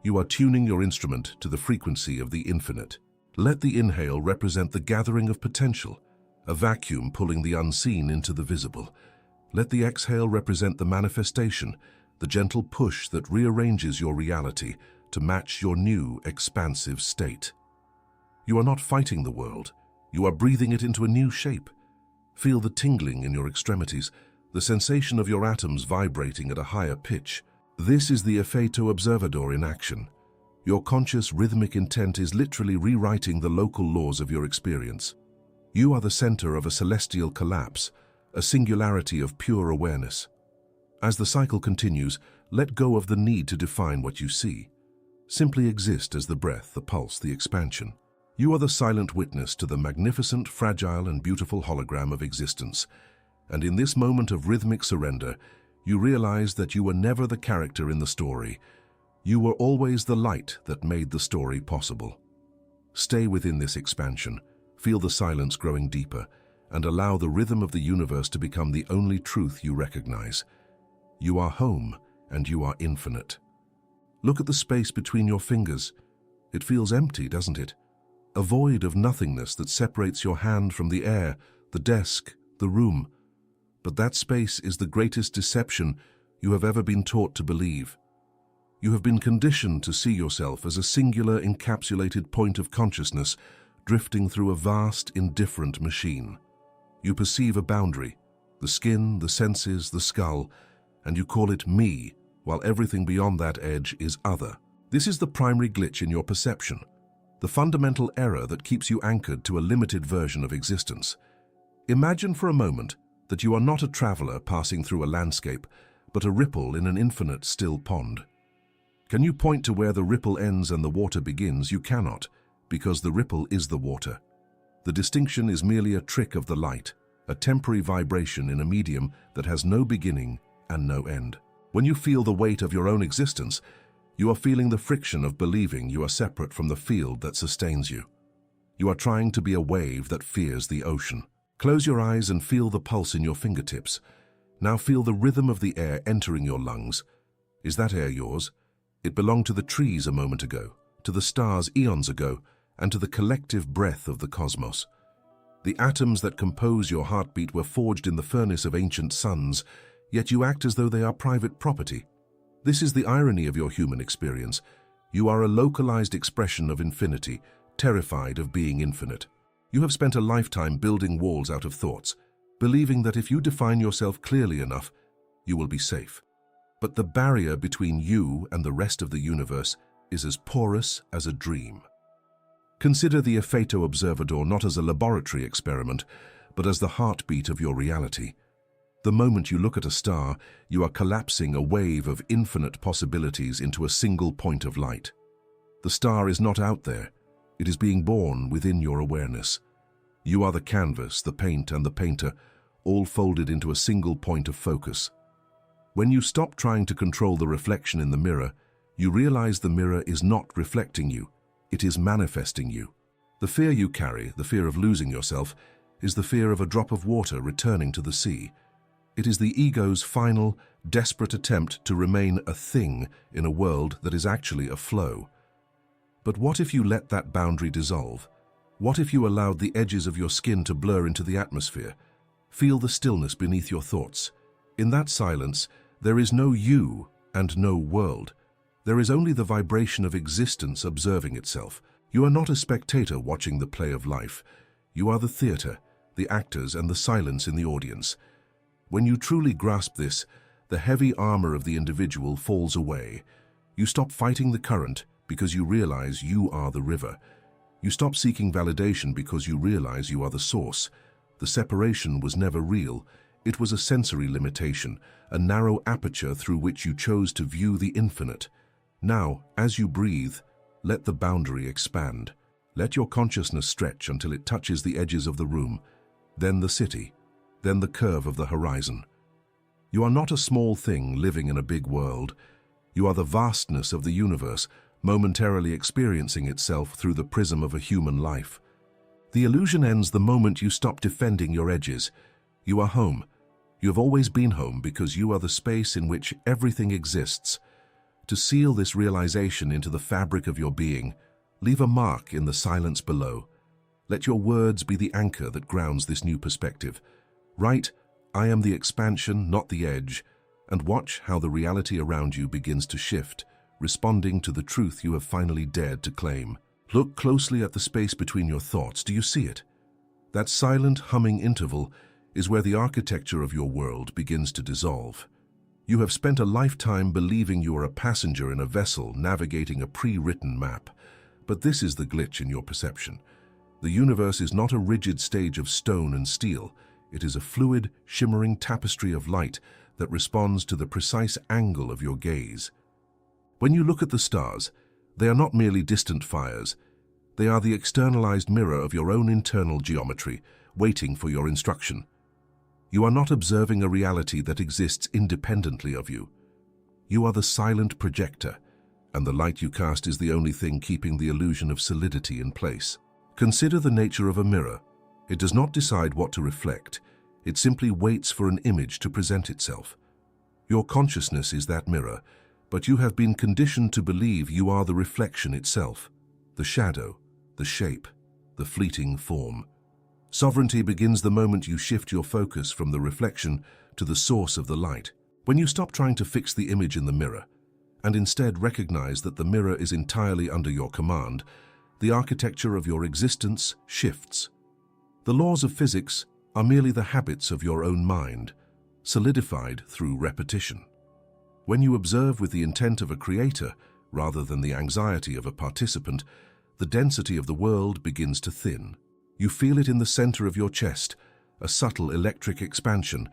You are tuning your instrument to the frequency of the infinite. Let the inhale represent the gathering of potential, a vacuum pulling the unseen into the visible. Let the exhale represent the manifestation, the gentle push that rearranges your reality to match your new, expansive state. You are not fighting the world. You are breathing it into a new shape. Feel the tingling in your extremities, the sensation of your atoms vibrating at a higher pitch. This is the Efeto Observador in action. Your conscious rhythmic intent is literally rewriting the local laws of your experience. You are the center of a celestial collapse, a singularity of pure awareness. As the cycle continues, let go of the need to define what you see. Simply exist as the breath, the pulse, the expansion. You are the silent witness to the magnificent, fragile, and beautiful hologram of existence. And in this moment of rhythmic surrender, you realize that you were never the character in the story. You were always the light that made the story possible. Stay within this expansion, feel the silence growing deeper, and allow the rhythm of the universe to become the only truth you recognize. You are home, and you are infinite. Look at the space between your fingers. It feels empty, doesn't it? A void of nothingness that separates your hand from the air, the desk, the room. But that space is the greatest deception you have ever been taught to believe. You have been conditioned to see yourself as a singular, encapsulated point of consciousness drifting through a vast, indifferent machine. You perceive a boundary, the skin, the senses, the skull, and you call it me, while everything beyond that edge is other. This is the primary glitch in your perception, the fundamental error that keeps you anchored to a limited version of existence. Imagine for a moment that you are not a traveler passing through a landscape, but a ripple in an infinite still pond. Can you point to where the ripple ends and the water begins? You cannot, because the ripple is the water. The distinction is merely a trick of the light, a temporary vibration in a medium that has no beginning and no end. When you feel the weight of your own existence, you are feeling the friction of believing you are separate from the field that sustains you. You are trying to be a wave that fears the ocean. Close your eyes and feel the pulse in your fingertips. Now feel the rhythm of the air entering your lungs. Is that air yours? It belonged to the trees a moment ago, to the stars eons ago, and to the collective breath of the cosmos. The atoms that compose your heartbeat were forged in the furnace of ancient suns, yet you act as though they are private property. This is the irony of your human experience. You are a localized expression of infinity, terrified of being infinite. You have spent a lifetime building walls out of thoughts, believing that if you define yourself clearly enough, you will be safe. But the barrier between you and the rest of the universe is as porous as a dream. Consider the Ephato Observador not as a laboratory experiment, but as the heartbeat of your reality. The moment you look at a star, you are collapsing a wave of infinite possibilities into a single point of light. The star is not out there. It is being born within your awareness. You are the canvas, the paint, and the painter, all folded into a single point of focus. When you stop trying to control the reflection in the mirror, you realize the mirror is not reflecting you. It is manifesting you. The fear you carry, the fear of losing yourself, is the fear of a drop of water returning to the sea. It is the ego's final, desperate attempt to remain a thing in a world that is actually a flow. But what if you let that boundary dissolve? What if you allowed the edges of your skin to blur into the atmosphere? Feel the stillness beneath your thoughts. In that silence, there is no you and no world. There is only the vibration of existence observing itself. You are not a spectator watching the play of life. You are the theater, the actors, and the silence in the audience. When you truly grasp this, the heavy armor of the individual falls away. You stop fighting the current because you realize you are the river. You stop seeking validation because you realize you are the source. The separation was never real. It was a sensory limitation, a narrow aperture through which you chose to view the infinite. Now, as you breathe, let the boundary expand. Let your consciousness stretch until it touches the edges of the room, then the city, then the curve of the horizon. You are not a small thing living in a big world. You are the vastness of the universe, momentarily experiencing itself through the prism of a human life. The illusion ends the moment you stop defending your edges. You are home. You have always been home because you are the space in which everything exists. To seal this realization into the fabric of your being, leave a mark in the silence below. Let your words be the anchor that grounds this new perspective. Write, "I am the expansion, not the edge," and watch how the reality around you begins to shift, responding to the truth you have finally dared to claim. Look closely at the space between your thoughts. Do you see it? That silent, humming interval is where the architecture of your world begins to dissolve. You have spent a lifetime believing you are a passenger in a vessel navigating a pre-written map, but this is the glitch in your perception. The universe is not a rigid stage of stone and steel. It is a fluid, shimmering tapestry of light that responds to the precise angle of your gaze. When you look at the stars, they are not merely distant fires. They are the externalized mirror of your own internal geometry, waiting for your instruction. You are not observing a reality that exists independently of you. You are the silent projector, and the light you cast is the only thing keeping the illusion of solidity in place. Consider the nature of a mirror. It does not decide what to reflect. It simply waits for an image to present itself. Your consciousness is that mirror, but you have been conditioned to believe you are the reflection itself, the shadow, the shape, the fleeting form. Sovereignty begins the moment you shift your focus from the reflection to the source of the light. When you stop trying to fix the image in the mirror, and instead recognize that the mirror is entirely under your command, the architecture of your existence shifts. The laws of physics are merely the habits of your own mind, solidified through repetition. When you observe with the intent of a creator, rather than the anxiety of a participant, the density of the world begins to thin. You feel it in the center of your chest, a subtle electric expansion,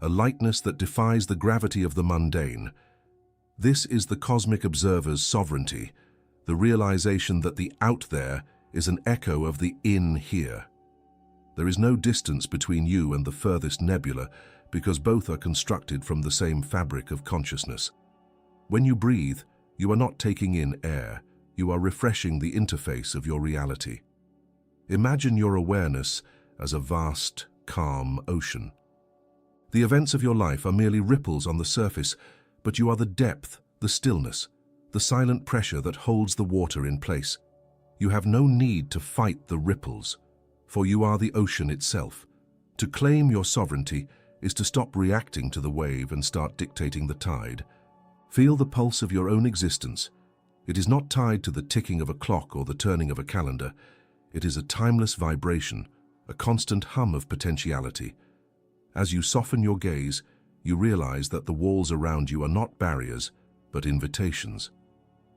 a lightness that defies the gravity of the mundane. This is the cosmic observer's sovereignty, the realization that the out there is an echo of the in here. There is no distance between you and the furthest nebula because both are constructed from the same fabric of consciousness. When you breathe, you are not taking in air, you are refreshing the interface of your reality. Imagine your awareness as a vast, calm ocean. The events of your life are merely ripples on the surface, but you are the depth, the stillness, the silent pressure that holds the water in place. You have no need to fight the ripples, for you are the ocean itself. To claim your sovereignty is to stop reacting to the wave and start dictating the tide. Feel the pulse of your own existence. It is not tied to the ticking of a clock or the turning of a calendar. It is a timeless vibration, a constant hum of potentiality. As you soften your gaze, you realize that the walls around you are not barriers, but invitations.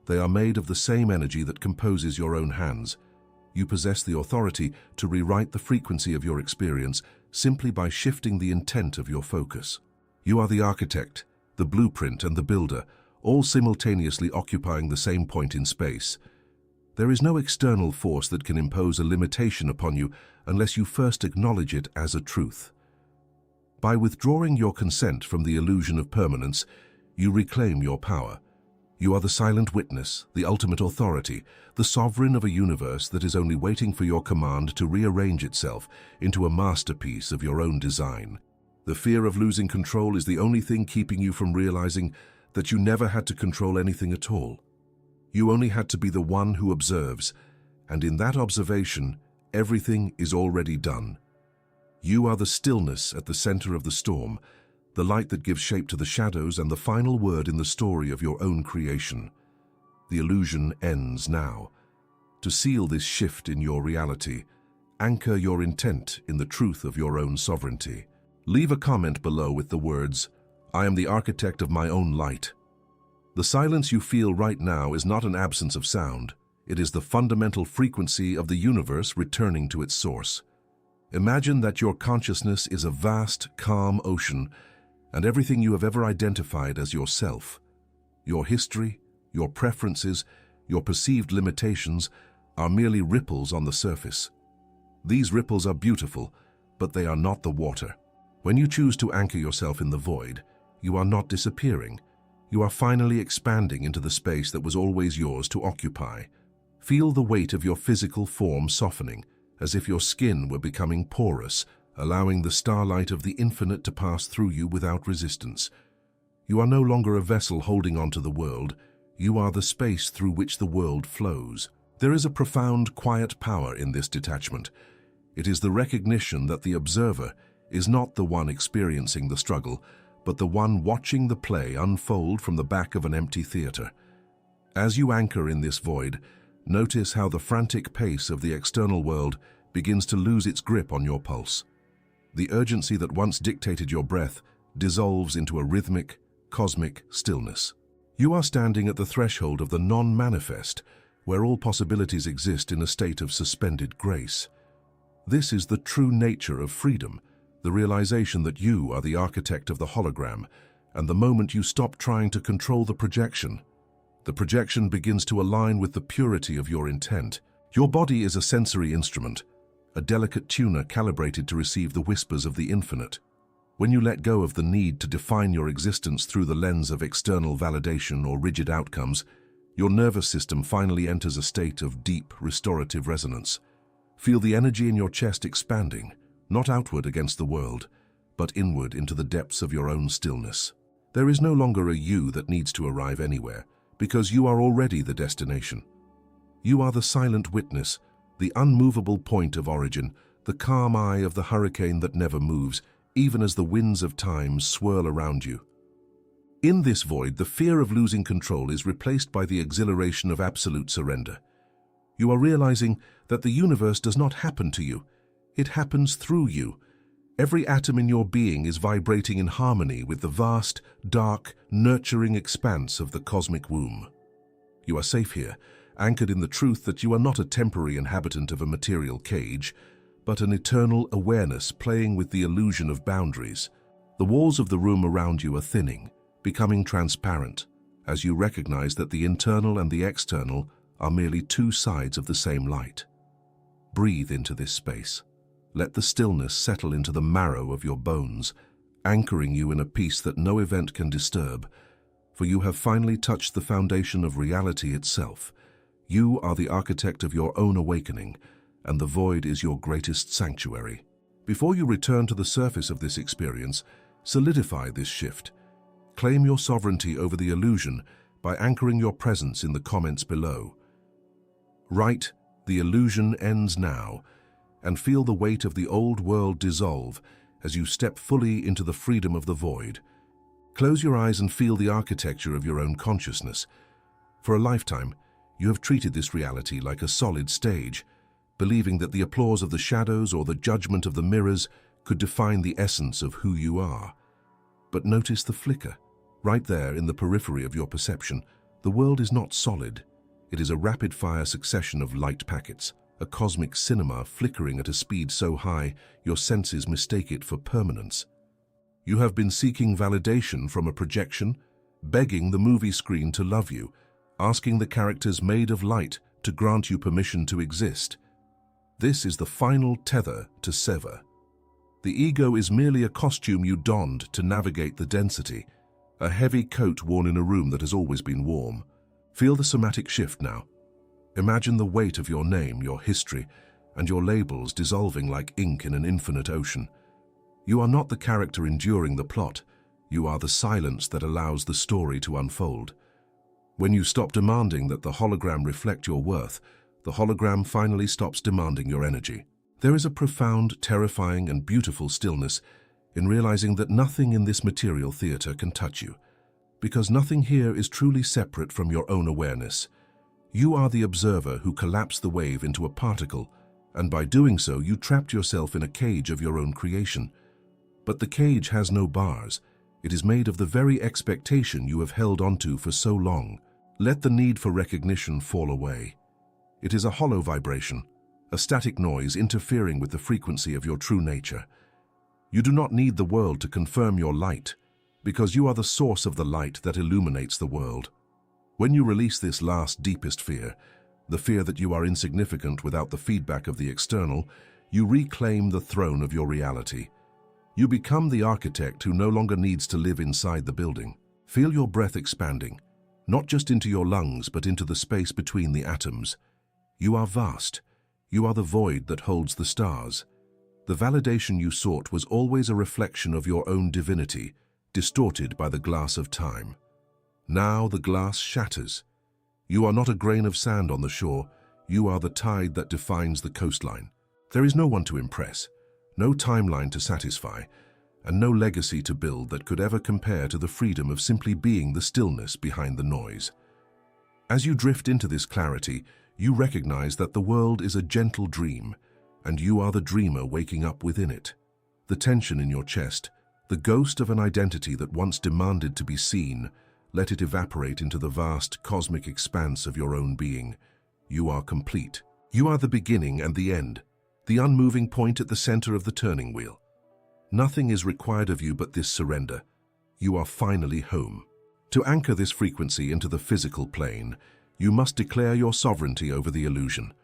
They are made of the same energy that composes your own hands. You possess the authority to rewrite the frequency of your experience simply by shifting the intent of your focus. You are the architect, the blueprint, and the builder, all simultaneously occupying the same point in space. There is no external force that can impose a limitation upon you unless you first acknowledge it as a truth. By withdrawing your consent from the illusion of permanence, you reclaim your power. You are the silent witness, the ultimate authority, the sovereign of a universe that is only waiting for your command to rearrange itself into a masterpiece of your own design. The fear of losing control is the only thing keeping you from realizing that you never had to control anything at all. You only had to be the one who observes, and in that observation, everything is already done. You are the stillness at the center of the storm, the light that gives shape to the shadows and the final word in the story of your own creation. The illusion ends now. To seal this shift in your reality, anchor your intent in the truth of your own sovereignty. Leave a comment below with the words, "I am the architect of my own light." The silence you feel right now is not an absence of sound. It is the fundamental frequency of the universe returning to its source. Imagine that your consciousness is a vast, calm ocean, and everything you have ever identified as yourself, your history, your preferences, your perceived limitations, are merely ripples on the surface. These ripples are beautiful, but they are not the water. When you choose to anchor yourself in the void, you are not disappearing. You are finally expanding into the space that was always yours to occupy. Feel the weight of your physical form softening, as if your skin were becoming porous, allowing the starlight of the infinite to pass through you without resistance. You are no longer a vessel holding onto the world. You are the space through which the world flows. There is a profound, quiet power in this detachment. It is the recognition that the observer is not the one experiencing the struggle, but the one watching the play unfold from the back of an empty theater. As you anchor in this void, notice how the frantic pace of the external world begins to lose its grip on your pulse. The urgency that once dictated your breath dissolves into a rhythmic, cosmic stillness. You are standing at the threshold of the non-manifest, where all possibilities exist in a state of suspended grace. This is the true nature of freedom, the realization that you are the architect of the hologram, and the moment you stop trying to control the projection begins to align with the purity of your intent. Your body is a sensory instrument, a delicate tuner calibrated to receive the whispers of the infinite. When you let go of the need to define your existence through the lens of external validation or rigid outcomes, your nervous system finally enters a state of deep, restorative resonance. Feel the energy in your chest expanding, not outward against the world, but inward into the depths of your own stillness. There is no longer a you that needs to arrive anywhere, because you are already the destination. You are the silent witness, the unmovable point of origin, the calm eye of the hurricane that never moves, even as the winds of time swirl around you. In this void, the fear of losing control is replaced by the exhilaration of absolute surrender. You are realizing that the universe does not happen to you. It happens through you. Every atom in your being is vibrating in harmony with the vast, dark, nurturing expanse of the cosmic womb. You are safe here, anchored in the truth that you are not a temporary inhabitant of a material cage, but an eternal awareness playing with the illusion of boundaries. The walls of the room around you are thinning, becoming transparent, as you recognize that the internal and the external are merely two sides of the same light. Breathe into this space. Let the stillness settle into the marrow of your bones, anchoring you in a peace that no event can disturb, for you have finally touched the foundation of reality itself. You are the architect of your own awakening, and the void is your greatest sanctuary. Before you return to the surface of this experience, solidify this shift. Claim your sovereignty over the illusion by anchoring your presence in the comments below. Write, "The illusion ends now," and feel the weight of the old world dissolve as you step fully into the freedom of the void. Close your eyes and feel the architecture of your own consciousness. For a lifetime, you have treated this reality like a solid stage, believing that the applause of the shadows or the judgment of the mirrors could define the essence of who you are. But notice the flicker. Right there in the periphery of your perception, the world is not solid. It is a rapid-fire succession of light packets, a cosmic cinema flickering at a speed so high your senses mistake it for permanence. You have been seeking validation from a projection, begging the movie screen to love you, asking the characters made of light to grant you permission to exist. This is the final tether to sever. The ego is merely a costume you donned to navigate the density, a heavy coat worn in a room that has always been warm. Feel the somatic shift now. Imagine the weight of your name, your history, and your labels dissolving like ink in an infinite ocean. You are not the character enduring the plot. You are the silence that allows the story to unfold. When you stop demanding that the hologram reflect your worth, the hologram finally stops demanding your energy. There is a profound, terrifying, and beautiful stillness in realizing that nothing in this material theater can touch you, because nothing here is truly separate from your own awareness. You are the observer who collapsed the wave into a particle, and by doing so, you trapped yourself in a cage of your own creation. But the cage has no bars. It is made of the very expectation you have held onto for so long. Let the need for recognition fall away. It is a hollow vibration, a static noise interfering with the frequency of your true nature. You do not need the world to confirm your light, because you are the source of the light that illuminates the world. When you release this last, deepest fear, the fear that you are insignificant without the feedback of the external, you reclaim the throne of your reality. You become the architect who no longer needs to live inside the building. Feel your breath expanding, not just into your lungs, but into the space between the atoms. You are vast. You are the void that holds the stars. The validation you sought was always a reflection of your own divinity, distorted by the glass of time. Now the glass shatters. You are not a grain of sand on the shore. You are the tide that defines the coastline. There is no one to impress, no timeline to satisfy, and no legacy to build that could ever compare to the freedom of simply being the stillness behind the noise. As you drift into this clarity, you recognize that the world is a gentle dream, and you are the dreamer waking up within it. The tension in your chest, the ghost of an identity that once demanded to be seen, let it evaporate into the vast cosmic expanse of your own being. You are complete. You are the beginning and the end, the unmoving point at the center of the turning wheel. Nothing is required of you but this surrender. You are finally home. To anchor this frequency into the physical plane, you must declare your sovereignty over the illusion.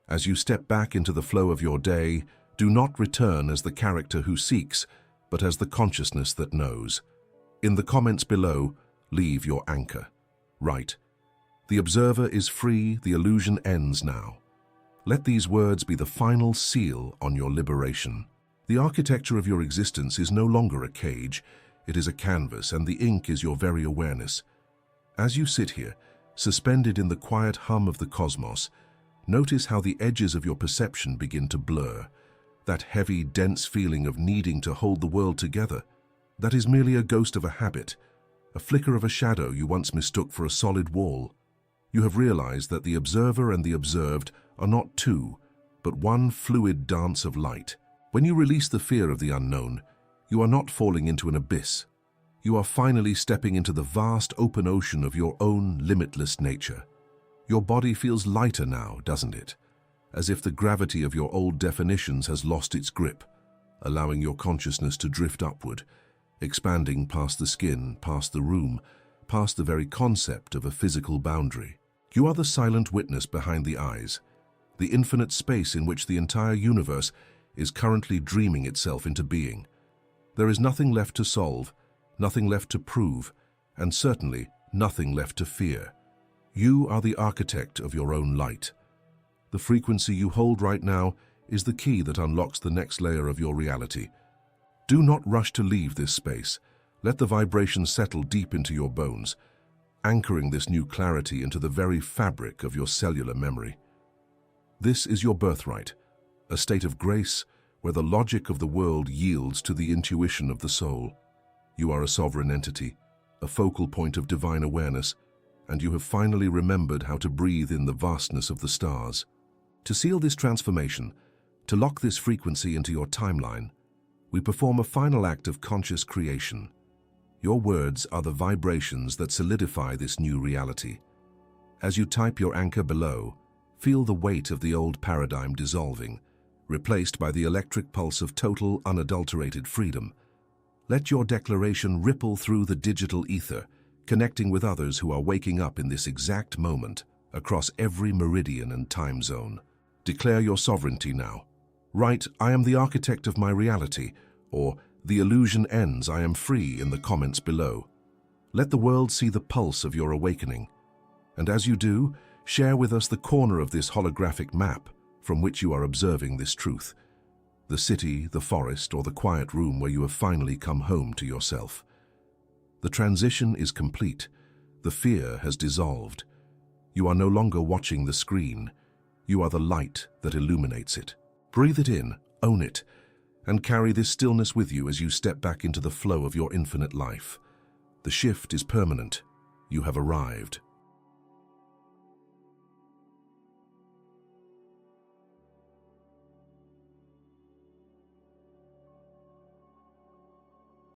As you step back into the flow of your day, do not return as the character who seeks, but as the consciousness that knows. In the comments below, leave your anchor. Write, "The observer is free, the illusion ends now." Let these words be the final seal on your liberation. The architecture of your existence is no longer a cage, it is a canvas, and the ink is your very awareness. As you sit here, suspended in the quiet hum of the cosmos, notice how the edges of your perception begin to blur. That heavy, dense feeling of needing to hold the world together, that is merely a ghost of a habit, a flicker of a shadow you once mistook for a solid wall. You have realized that the observer and the observed are not two, but one fluid dance of light. When you release the fear of the unknown, you are not falling into an abyss. You are finally stepping into the vast open ocean of your own limitless nature. Your body feels lighter now, doesn't it? As if the gravity of your old definitions has lost its grip, allowing your consciousness to drift upward, expanding past the skin, past the room, past the very concept of a physical boundary. You are the silent witness behind the eyes, the infinite space in which the entire universe is currently dreaming itself into being. There is nothing left to solve, nothing left to prove, and certainly nothing left to fear. You are the architect of your own light. The frequency you hold right now is the key that unlocks the next layer of your reality. Do not rush to leave this space. Let the vibration settle deep into your bones, anchoring this new clarity into the very fabric of your cellular memory. This is your birthright, a state of grace where the logic of the world yields to the intuition of the soul. You are a sovereign entity, a focal point of divine awareness, and you have finally remembered how to breathe in the vastness of the stars. To seal this transformation, to lock this frequency into your timeline, we perform a final act of conscious creation. Your words are the vibrations that solidify this new reality. As you type your anchor below, feel the weight of the old paradigm dissolving, replaced by the electric pulse of total, unadulterated freedom. Let your declaration ripple through the digital ether, connecting with others who are waking up in this exact moment across every meridian and time zone. Declare your sovereignty now. Write, "I am the architect of my reality," or "The illusion ends, I am free," in the comments below. Let the world see the pulse of your awakening. And as you do, share with us the corner of this holographic map from which you are observing this truth. The city, the forest, or the quiet room where you have finally come home to yourself. The transition is complete. The fear has dissolved. You are no longer watching the screen. You are the light that illuminates it. Breathe it in, own it, and carry this stillness with you as you step back into the flow of your infinite life. The shift is permanent. You have arrived.